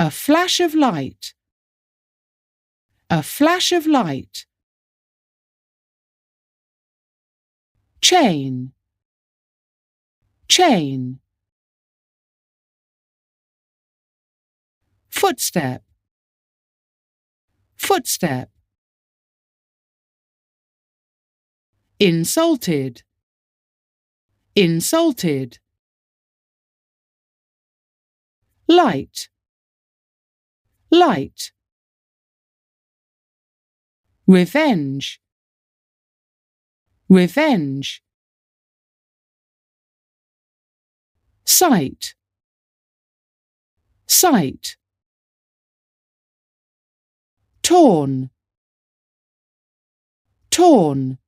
A flash of light. A flash of light. Chain. Chain. Footstep. Footstep. Insulted. Insulted. Light. Light. Revenge. Revenge. Sight. Sight. Torn. Torn.